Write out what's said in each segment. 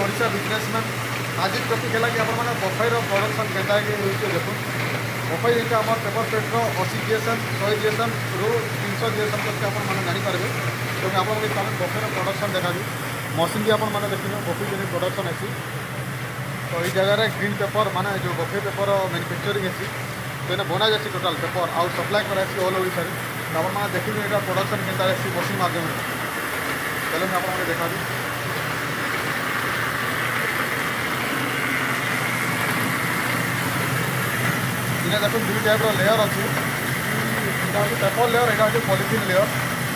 Odisha businessman आज topic है कि आप बफाईर प्रोडक्शन केन्ता होते देखो बफाई यहाँ आम पेपर प्लेट्र 80 जीएसएम 100 जीएसएम रू 300 जीएसएम तक आपने जानीपारे क्योंकि आप बफाईर प्रोडक्शन देखा मशीन भी आपने देखिए बफी जो प्रोडक्शन अच्छी तो ये जगह ग्रीन पेपर माने जो बफे पेपर मैन्युफैक्चरिंग अच्छी तो ये बना जाए टोटाल पेपर आउ सप्लाई कराई ऑल ओडिशा तो आप देखिए यहाँ प्रोडक्शन केन्ता मशीन मध्यम चलो मैं आपको देखा इतना देखो दुई टाइप लेयर अच्छी यहाँ हूँ पेपर लेयर यहाँ हूँ पॉलिथिन लेयर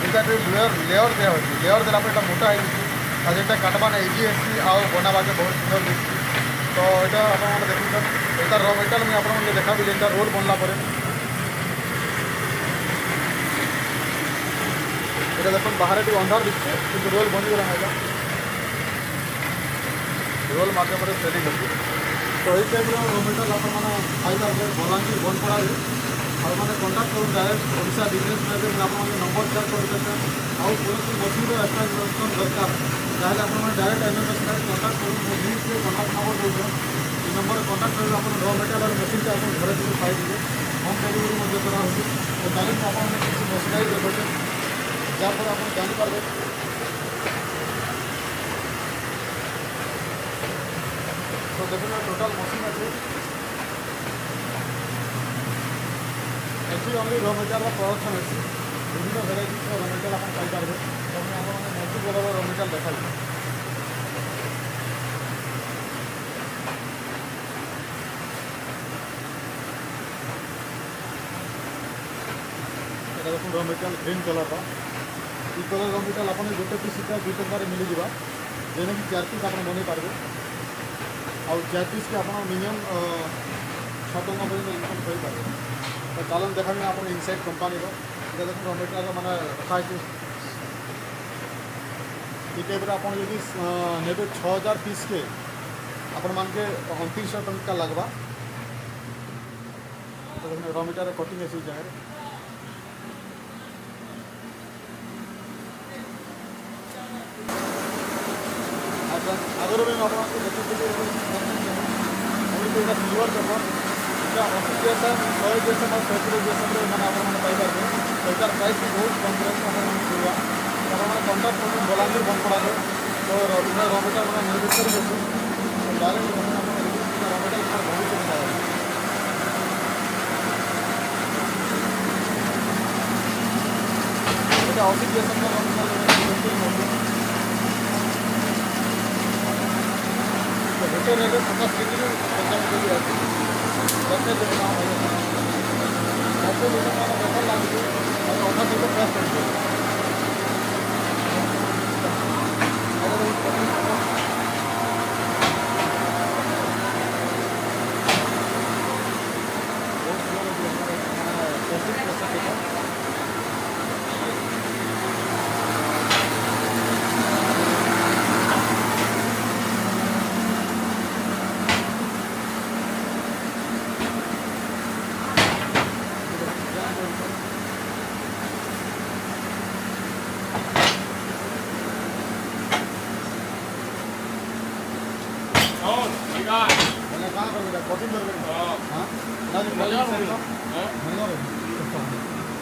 इटा लेयर दिया लेयर देला यहाँ मोटा है जेटा काटवा इजी है आउ बनावा के बहुत सुंदर दिखी तो यहाँ आप देखुन यहाँ र मेटाल मुझे आपको देखा जेटा रोल बनला पर ये देखो बाहर टी अंधार दिखे कि रोल बनीगला है रोल मध्यम सेलिंग अच्छी तो ये टाइप रो मेटाल आपने बलांगीर बनपड़ा मैंने कंटाक्ट करूँ डायरेक्ट ओडिशा बिजनेस मैन आप नंबर सेयार करते आउ कौन मशीन एक्सट्राक्शन दरकार जहाँ आप डायरेक्ट एमएमएस कंटाक्ट करूँ कंटाक्ट नंबर दूसरा ये नंबर कंटाक्ट कर आप र मेटेरियल और मशीन से आप घर से पाइबे होम डिलीवरी करा तो तालीम आपने किसी मशीनारी देखे जहाँपर आप जानीपारे तो देखो टोटाल मशीन अच्छे एटी ओनली र मेटेरियल प्रोडक्शन अच्छी विभिन्न भेराइट र मेटेरियल आप पाइपारे तो आपने मल्टी कलर र मेटेरियल देखा देखो र मेटेरियल ग्रीन कलर ये कलर र मेटेरियल आपने गोटे पीस इतना 2 टकर मिल जावा जेने कि 4 पीस आप बन पारे आउ 4 पीस के आप मिनिमम 6 टका पर्यटन इनकम करें तो चलन देखा आप इनसाइड कंपानी देखो र मेटेरियल मैंने रखा ये टाइप आप ने 6000 पीस के आपण मान के 2900 टଙ୍କା लगवा तो र मेटेरियल कटिंग ऐसी जगह आगर भी आपको देखते सिल्वर पेपर इतना 80 जीएसएम 100 जीएसएम और 150 जीएसएम मैंने आपने पाइबार तो यार प्राइस बहुत कम प्राइस मिलवा आपने कंटाक्ट कर बलांगीर बनपड़ा तो र मेटेरियल मैंने मैन्युफैक्चरिंग अच्छे डायरेक्ट र मेटेरियल भविष्य यहाँ 80 जीएसएम र मेटेरियल गोटे रेट 50 केजी 55 केजी अच्छी दस बेहतर लगे अधा किलो प्रेस कर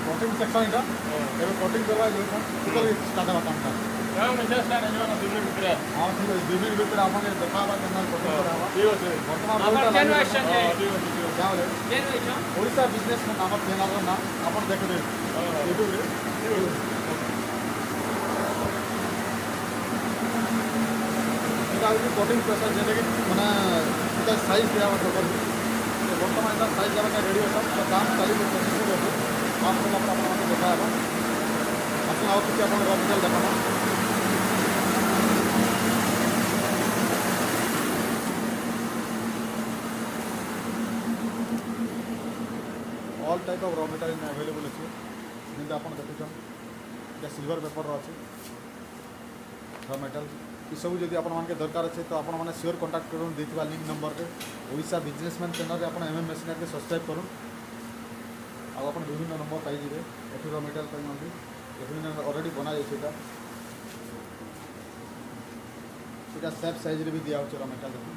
कटिंग सेक्शन यहाँ कटिंग करवा स्टार्ट होगा काम हाँ ठीक है 2 मिनट भितर आप देखा ओडिशा बिजनेस नाम चैनल ना आप देखते यूट्यूब कटिंग प्रेसर जेने कि मैंने साइज दिया पेपर बर्तमान इतना साइज देवा रेडी होता तो काम चलिए प्रोसेस काम कला देखा आस आउ कि आप र मेटेरियल देखा all type of raw material available अच्छे जमी आप देखुन सिल्वर पेपर अच्छे र मेटेरियल ये सब जब आप दरकार अच्छे तो आप सियोर कंटाक्ट करूँ देता लिंक नंबर से ओडिशा बिजनेसमैन चैनल आप एमएम मेसिनरी के सब्सक्राइब करूँ आप विभिन्न नंबर पाइबे एटी र मेटेरियल पाई ऑलरेडी बना जाए এটা সেফ সাইজরে भी दिया हो रमेटा देखो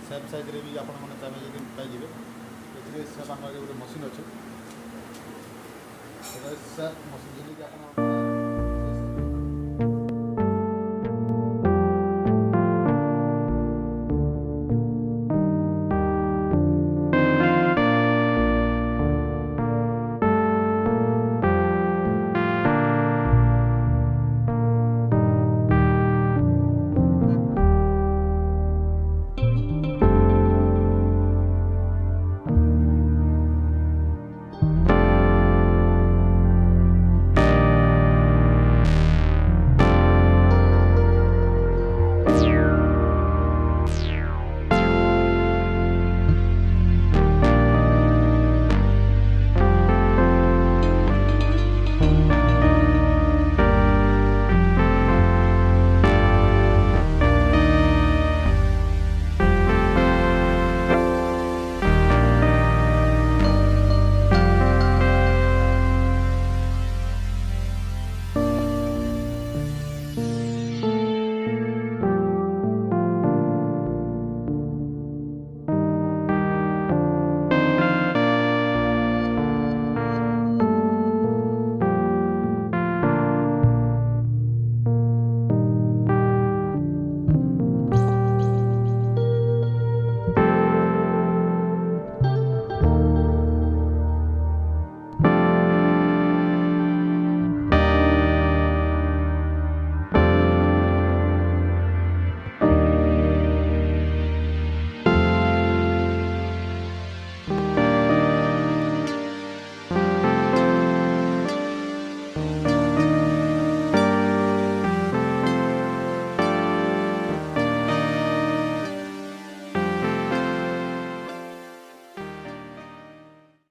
सेफ साइज रे भी आपण माने चाहे जदि पाइबे एथिरे सेफ आनबार गोटे मशीन अच्छे सेफ मशीन जदि आपण